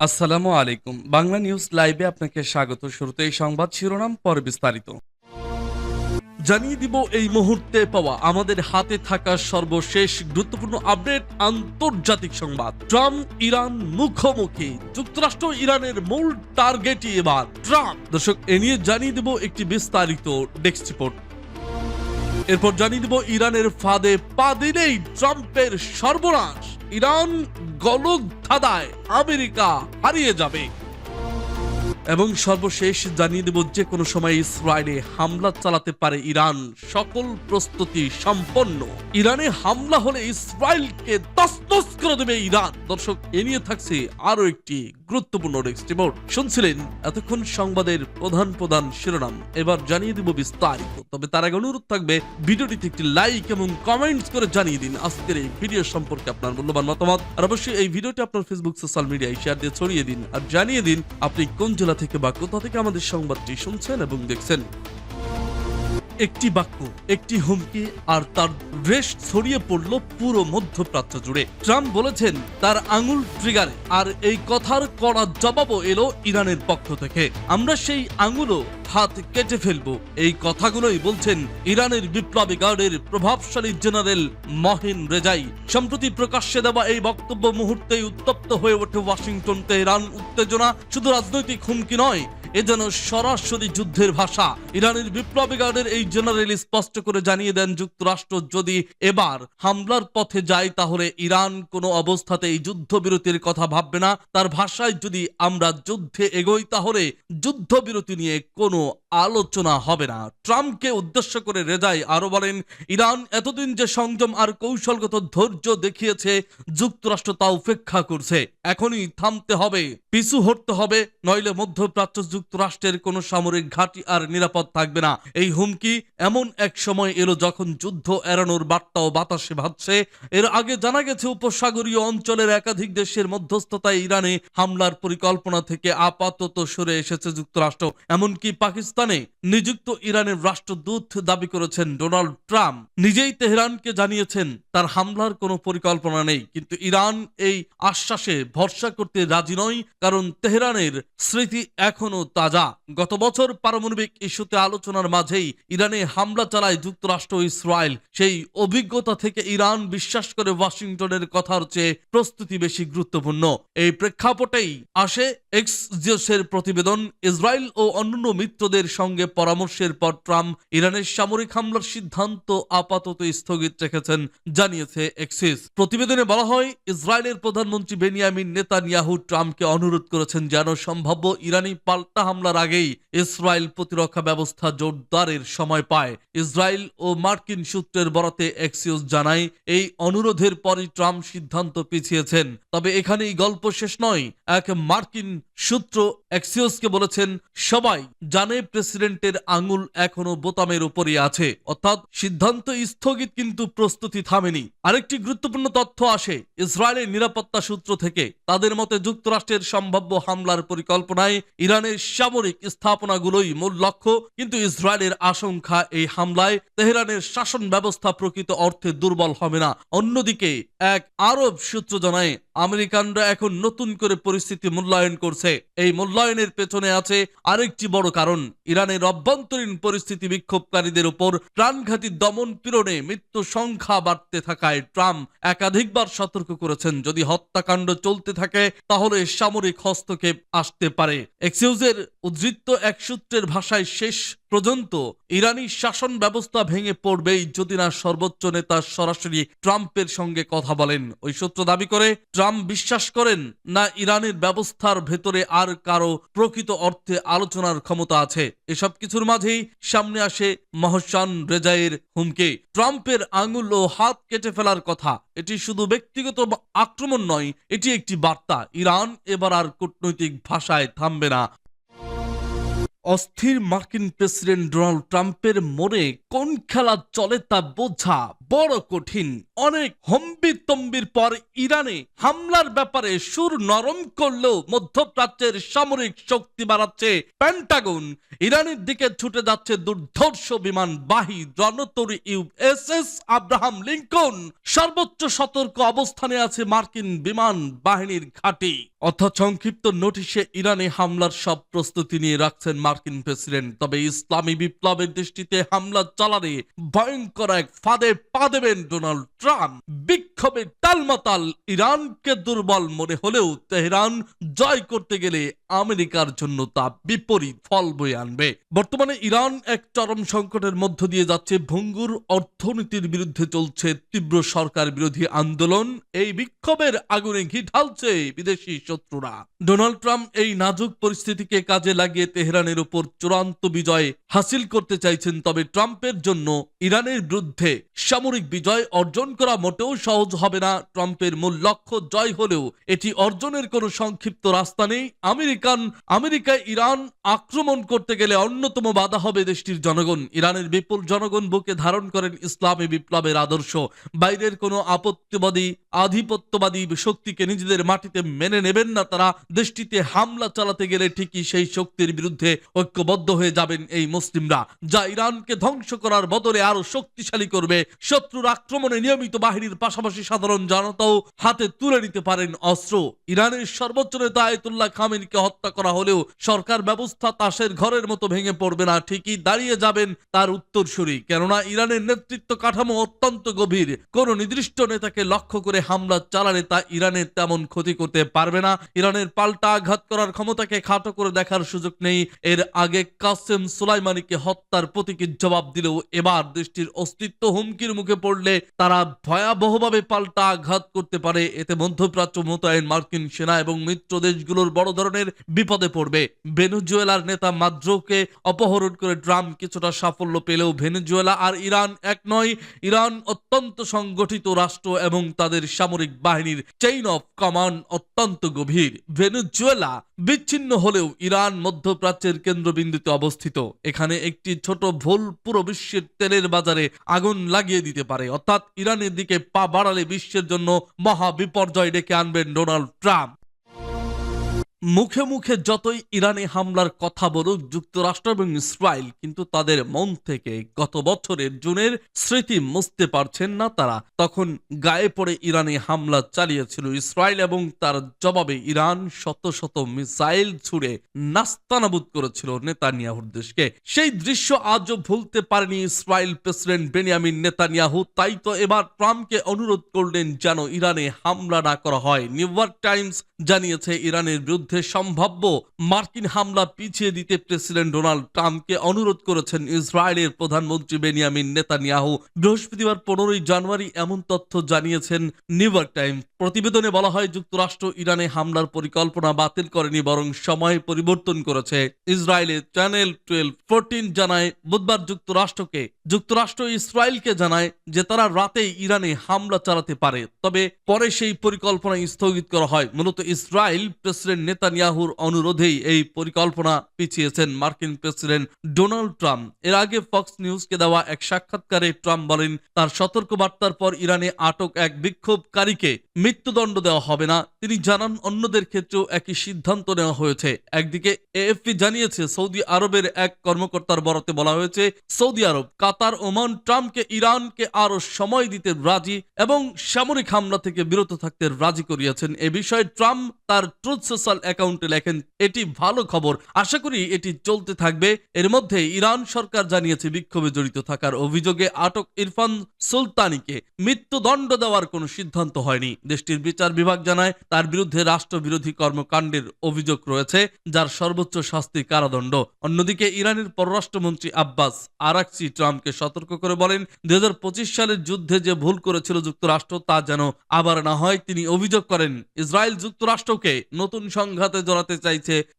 আসসালামু আলাইকুম। বাংলা নিউজ লাইভে আপনাকে স্বাগত। শুরুতেই সংবাদ শিরোনাম, পরে বিস্তারিত। জানিয়ে দিব এই মুহূর্তে পাওয়া আমাদের হাতে থাকা সর্বশেষ গুরুত্বপূর্ণ আপডেট। আন্তর্জাতিক সংবাদ, ট্রাম্প ইরান মুখোমুখি। যুক্তরাষ্ট্র ইরানের মূল টার্গেটই এবার ট্রাম্প। দর্শক, এ নিয়ে জানিয়ে দেব একটি বিস্তারিত ডেস্ক রিপোর্ট। এরপর জানিয়ে দেব ইরানের ফাঁদে পা দিলেই ট্রাম্পের সর্বনাশ। ইরান গলক ধাঁধায় আমেরিকা হারিয়ে যাবে। এবং সর্বশেষ জানিয়ে দেব যে কোনো সময় ইসরায়েলে হামলা চালাতে পারে ইরান, সকল প্রস্তুতি সম্পন্ন। ইরানে হামলা হলে ইসরায়েলকে তছনছ করে দেবে ইরান। দর্শক, এ নিয়ে থাকছে আরো একটি গুরুত্বপূর্ণ ডেস্ক রিপোর্ট। শুনছিলেন এতক্ষণ সংবাদের প্রধান শিরোনাম, এবার জানিয়ে দিব বিস্তারিত। তবে তার আগে অনুরোধ থাকবে ভিডিওটিতে একটি লাইক এবং কমেন্টস করে জানিয়ে দিন আজকের এই ভিডিও সম্পর্কে আপনার মূল্যবান মতামত। আর অবশ্যই এই ভিডিওটি আপনার ফেসবুক সোশ্যাল মিডিয়ায় শেয়ার দিয়ে ছড়িয়ে দিন। আর জানিয়ে দিন আপনি কোন জেলা থেকে বা কোথা থেকে আমাদের সংবাদটি শুনছেন এবং দেখছেন। একটি বাক্য, একটি হুমকি, আর তার রেশ ছড়িয়ে পড়ল পুরো মধ্যপ্রাচ্য জুড়ে। ট্রাম্প বলেছেন তার আঙুল ট্রিগারে, আর এই কথার কড়া জবাবও এলো ইরানের পক্ষ থেকে। আমরা সেই আঙুলও হাত কেটে ফেলবো। এই কথাগুলোই বলছেন ইরানের বিপ্লবী গার্ডের প্রভাবশালী জেনারেল মহিন রেজাই। সম্প্রতি প্রকাশ্যে দেওয়া এই বক্তব্য মুহূর্তেই উত্তপ্ত হয়ে ওঠে ওয়াশিংটন। তেহরান উত্তেজনা শুধু রাজনৈতিক হুমকি নয়, এ যেন সরাসরি যুদ্ধের ভাষা। ইরানের বিপ্লবী গার্ডের এই জেনারেল স্পষ্ট করে জানিয়ে দেন, যুক্তরাষ্ট্র যদি এবার হামলার পথে যায় তাহলে ইরান কোনো অবস্থাতেই যুদ্ধবিরতির কথা ভাববে না। তার ভাষায়, যদি আমরা যুদ্ধে এগোই তাহলে যুদ্ধবিরতি নিয়ে কোনো আলোচনা হবে না। ট্রাম্পকে উদ্দেশ্য করে রেজাই আরো বলেন, ইরান এতদিন যে সংযম আর কৌশলগত ধৈর্য দেখিয়েছে, যুক্তরাষ্ট্র তা উপেক্ষা করছে। এখনই থামতে হবে, পিছু হটতে হবে, নইলে মধ্যপ্রাচ্য যুক্তরাষ্ট্রের কোনো সামরিক ঘাঁটি আর নিরাপদ থাকবে না। এই হুমকি এমন এক সময় এলো যখন যুদ্ধ এড়ানোর বার্তাও বাতাসে ভাসছে। এর আগে জানা গেছে উপসাগরীয় অঞ্চলের একাধিক দেশের মধ্যস্থতায় ইরানে হামলার পরিকল্পনা থেকে আপাতত সরে এসেছে যুক্তরাষ্ট্র। এমনকি পাকিস্তানে নিযুক্ত ইরানের রাষ্ট্রদূত দাবি করেছেন ডোনাল্ড ট্রাম্প নিজেই তেহরানকে জানিয়েছেন তার হামলার কোনো পরিকল্পনা নেই। কিন্তু ইরান এই আশ্বাসে ভরসা করতে রাজি নয়, কারণ তেহরানের স্মৃতি এখনো তাজা। গত বছর পারমাণবিক ইস্যুতে আলোচনার মাঝেই ইরানে হামলা চালায় যুক্তরাষ্ট্র ও ইসরায়েল। সেই অভিজ্ঞতা থেকে ইরান বিশ্বাস করে ওয়াশিংটনের কথার চেয়ে প্রস্তুতি বেশি গুরুত্বপূর্ণ। এই প্রেক্ষাপটেই আসে এক্সিওসের প্রতিবেদন। ইসরায়েল ও অন্যান্য মিত্রদের সঙ্গে পরামর্শের পর ট্রাম্প ইরানের সামরিক হামলার সিদ্ধান্ত আপাতত স্থগিত রেখেছেন, জানিয়েছে এক্সিস। প্রতিবেদনে বলা হয়, ইসরায়েলের প্রধানমন্ত্রী বেনিয়ামিন নেতানিয়াহু ট্রাম্পকে অনুরোধ করেছেন যেন সম্ভাব্য ইরানি পাল্টা হামলার আগেই ইসরায়েল প্রতিরক্ষা ব্যবস্থা জোরদারের সময় পায়। ইসরায়েল ও মার্কিন সূত্রের বরাতে এক্সিওস জানায়, এই অনুরোধের পরই ট্রাম্প সিদ্ধান্ত পিছিয়েছেন। তবে এখানেই গল্প শেষ নয়। এক মার্কিন সূত্র এক্সিওসকে বলেছেন, সবাই জানে প্রেসিডেন্টের আঙুল এখনো বোতামের উপরই আছে, অর্থাৎ সিদ্ধান্ত স্থগিত কিন্তু প্রস্তুতি থামেনি। আরেকটি গুরুত্বপূর্ণ তথ্য আসে ইসরায়েলের নিরাপত্তা সূত্র থেকে। তাদের মতে যুক্তরাষ্ট্রের সম্ভাব্য হামলার পরিকল্পনায় ইরানের সামরিক স্থাপনাগুলোই মূল লক্ষ্য। কিন্তু ইসরায়েলের আশঙ্কা, এই হামলায় তেহরানের শাসন ব্যবস্থা প্রকৃত অর্থে দুর্বল হবে না। অন্যদিকে এক আরব সূত্র জানায়, আমেরিকানরা এখন নতুন করে পরিস্থিতি মূল্যায়ন করছে। এই মূল্যায়নের পেছনে আছে আরেকটি বড় কারণ, ইরানের অভ্যন্তরীণ পরিস্থিতি। বিক্ষোভকারীদের উপর প্রাণঘাতী দমন পীড়নে মৃত্যু সংখ্যা বাড়তে থাকায় ট্রাম্প একাধিকবার সতর্ক করেছেন, যদি হত্যাকাণ্ড চলতে থাকে তাহলে সামরিক হস্তক্ষেপ আসতে পারে। এক্সিওসের উদ্ধৃত এক সূত্রের ভাষায়, শেষ পর্যন্ত ইরানি শাসন ব্যবস্থা ভেঙে পড়বেই যদি না সর্বোচ্চ নেতা সরাসরি ট্রাম্পের সঙ্গে কথা বলেন। ওই সূত্র দাবি করে, ট্রাম্প বিশ্বাস করেন না ইরানের ব্যবস্থার ভেতরে আর কারো প্রকৃত অর্থে আলোচনার ক্ষমতা আছে। এসব কিছুর মাঝেই সামনে আসে মহসান রেজাইয়ের হুমকি। ট্রাম্পের আঙুল ও হাত কেটে ফেলার কথা। এটি শুধু ব্যক্তিগত আক্রমণ নয়, এটি একটি বার্তা, ইরান এবার আর কূটনৈতিক ভাষায় থামবে না। অস্থির মার্কিন প্রেসিডেন্ট ডোনাল্ড ট্রাম্পের মনে কোন খেলা চলে তা বোঝা বড় কঠিন। অনেক হম্বিতম্বির পর ইরানে হামলার ব্যাপারে সুর নরম করলেও মধ্যপ্রাচ্যের সামরিক শক্তি বাড়াচ্ছে পেন্টাগন। ইরানের দিকে ছুটে যাচ্ছে দুর্ধর্ষ বিমানবাহী রণতরী ইউএসএস আব্রাহাম লিঙ্কন। সর্বোচ্চ সতর্ক অবস্থানে আছে মার্কিন বিমান বাহিনীর ঘাঁটি। অর্থাৎ সংক্ষিপ্ত নোটিশে ইরানে হামলার সব প্রস্তুতি নিয়ে রাখছেন মার্কিন প্রেসিডেন্ট। তবে ইসলামী বিপ্লবের দৃষ্টিতে হামলা চালালে ভয়ঙ্কর এক ফাঁদে পা দেবেন ডোনাল্ড ট্রাম্প। বিক্ষোভে টালমাতাল ইরানকে দুর্বল মনে হলেও তেহরান জয় করতে গেলে আমেরিকার জন্য তা বিপরীত ফল বয়ে আনবে। বর্তমানে ইরান এক চরম সংকটের মধ্য দিয়ে যাচ্ছে। ভঙ্গুর অর্থনীতির বিরুদ্ধে চলছে তীব্র সরকার বিরোধী আন্দোলন। এই বিক্ষোভের আগুনে ঘি ঢালছে বিদেশি শত্রুরা। ডোনাল্ড ট্রাম্প এই নাজুক পরিস্থিতিকে কাজে লাগিয়ে তেহরানের উপর চূড়ান্ত বিজয় হাসিল করতে চাইছেন। তবে ট্রাম্পের জন্য ইরানের বিরুদ্ধে সামরিক বিজয় অর্জন করা মোটেও সহজ হবে না। ট্রাম্পের মূল লক্ষ্য জয় হলেও এটি অর্জনের কোনো সংক্ষিপ্ত রাস্তা নেই। আমেরিকায় ইরান আক্রমণ করতে গেলে অন্যতম বাধা হবে দেশটির জনগণ। ইরানের বিপুল জনগণ বুকে ধারণ করেন ইসলামী বিপ্লবের আদর্শ। বাইরের কোনো আধিপত্যবাদী শক্তিকে নিজেদের মাটিতে মেনে নেবেন না তারা। দেশটিতে হামলা চালাতে গেলে ঠিকই সেই শক্তির বিরুদ্ধে ঐক্যবদ্ধ হয়ে যাবেন এই মুসলিমরা, যা ইরানকে ধ্বংস করার বদলে আরো শক্তিশালী করবে। শত্রুর আক্রমণে নিয়মিত বাহিনীর পাশাপাশি সাধারণ জনতাও হাতে তুলে নিতে পারেন অস্ত্র। ইরানের সর্বোচ্চ নেতা আয়াতুল্লাহ খামেনিকে হত্যা করা হলেও সরকার ব্যবস্থা তাসের ঘরের মতো ভেঙে পড়বে না, ঠিকই দাঁড়িয়ে যাবেন তার উত্তরসূরি। কেননা ইরানের নেতৃত্ব কাঠামো অত্যন্ত গভীর। কোন নির্দিষ্ট নেতাকে লক্ষ্য করে হামলা চালালে তা ইরানের তেমন ক্ষতি করতে পারবে না। ইরানের পাল্টা আঘাত করার ক্ষমতাকে খাটো করে দেখার সুযোগ নেই। এর আগে কাসেম সুলাইমানিকে হত্যার প্রতীকী জবাব দিলেও এবার দেশটির অস্তিত্ব হুমকির মুখে পড়লে তারা ভয়াবহভাবে পাল্টা আঘাত করতে পারে। এতে মধ্যপ্রাচ্য মোতায়েন মার্কিন সেনা এবং মিত্র দেশগুলোর বড় ধরনের বিপদে পড়বে। ভেনেজুয়েলার নেতা মাদ্রোকে অপহরণ করে ট্রাম্প কিছুটা সাফল্য পেলেও ভেনেজুয়েলা আর ইরান এক নয়। ইরান অত্যন্ত সংগঠিত রাষ্ট্র এবং তাদের সামরিক বাহিনীর চেইন অফ কমান্ড অত্যন্ত গভীর। ভেনেজুয়েলা বিচ্ছিন্ন হলেও ইরান মধ্যপ্রাচ্যের কেন্দ্রবিন্দুতে অবস্থিত। এখানে একটি ছোট ভুল পুরো বিশ্বের তেলের বাজারে আগুন লাগিয়ে দিতে পারে। অর্থাৎ ইরানের দিকে পা বাড়ালে বিশ্বের জন্য মহা বিপর্যয় ডেকে আনবেন ডোনাল্ড ট্রাম্প। মুখে মুখে যতই ইরানে হামলার কথা বলুক যুক্তরাষ্ট্র এবং ইসরায়েল, কিন্তু তাদের মন থেকে গত বছরের জুনের স্মৃতি মুছতে পারছেন না তারা। তখন গায়ে পড়ে ইরানে হামলা চালিয়েছিল ইসরায়েল এবং তার জবাবে ইরান শত শত মিসাইল ছুড়ে নাস্তানাবুদ করেছিল নেতানিয়াহুর দেশকে। সেই দৃশ্য আজও ভুলতে পারেনি ইসরায়েল প্রেসিডেন্ট বেনিয়ামিন নেতানিয়াহু। তাই তো এবার ট্রাম্পকে অনুরোধ করলেন যেন ইরানে হামলা না করা হয়। নিউ ইয়র্ক টাইমস জানিয়েছে ইরানের বিরুদ্ধে সম্ভাব্য মার্কিন হামলা পিছিয়ে দিতে প্রেসিডেন্ট ডোনাল্ড ট্রাম্পকে অনুরোধ করেছেন ইসরায়েলের প্রধানমন্ত্রী বেনিয়ামিন নেতানিয়াহু। বৃহস্পতিবার 15 জানুয়ারি এমন তথ্য জানিয়েছেন নিউ ইয়র্ক টাইমস। প্রতিবেদনে বলা হয় যুক্তরাষ্ট্র ইরানে হামলার পরিকল্পনা বাতিল করেনি, বরং সময় পরিবর্তন করেছে। ইসরায়েলের চ্যানেল 12-14 জানায় বুধবার যুক্তরাষ্ট্র ইসরায়েলকে জানায় যে তারা রাতেই ইরানে হামলা চালাতে পারে। তবে পরে সেই পরিকল্পনা স্থগিত করা হয়। মূলত ইসরায়েল প্রেসিডেন্ট নেতানিয়াহুর অনুরোধেই এই পরিকল্পনা পিছিয়েছেন মার্কিন প্রেসিডেন্ট ডোনাল্ড ট্রাম্প। এর আগে ফক্স নিউজকে দেওয়া এক সাক্ষাৎকারে ট্রাম্প বলেন তার সতর্কবার্তার পর ইরানে আটক এক বিক্ষোভকারীকে মৃত্যুদণ্ড দেওয়া হবে না। তিনি জানান অন্যদের ক্ষেত্রেও একই সিদ্ধান্ত নেওয়া হয়েছে। একদিকে এএফপি জানিয়েছে সৌদি আরবের এক কর্মকর্তার বরাতে বলা হয়েছে সৌদি আরব, কাতার, ওমান ট্রাম্পকে ইরানকে আরো সময় দিতে রাজি এবং সামরিক হামলা থেকে বিরত থাকতে রাজি করিয়েছেন। এ বিষয়ে ট্রাম্প তার ট্রুথ সোশ্যাল অ্যাকাউন্টে লেখেন, এটি ভালো খবর, আশা করি এটি চলতে থাকবে। এর মধ্যে ইরান সরকার জানিয়েছে বিক্ষোভে জড়িত থাকার অভিযোগে আটক ইরফান সুলতানিকে মৃত্যুদণ্ড দেওয়ার কোনো সিদ্ধান্ত হয়নি। দেশটির বিচার বিভাগ জানায় তার বিরুদ্ধে রাষ্ট্রবিরোধী কর্মকাণ্ডের অভিযোগ রয়েছে, যার সর্বোচ্চ শাস্তি কারাদণ্ড। অন্যদিকে ইরানের পররাষ্ট্রমন্ত্রী আব্বাস আরাকচি ট্রাম্পকে সতর্ক করে বলেন 2025 সালের যুদ্ধে যে ভুল করেছিল যুক্তরাষ্ট্র তা যেন আবার না হয়। তিনি অভিযোগ করেন ইসরায়েল যুক্তরাষ্ট্রকে নতুন সংঘাতে জড়াতে চাইছে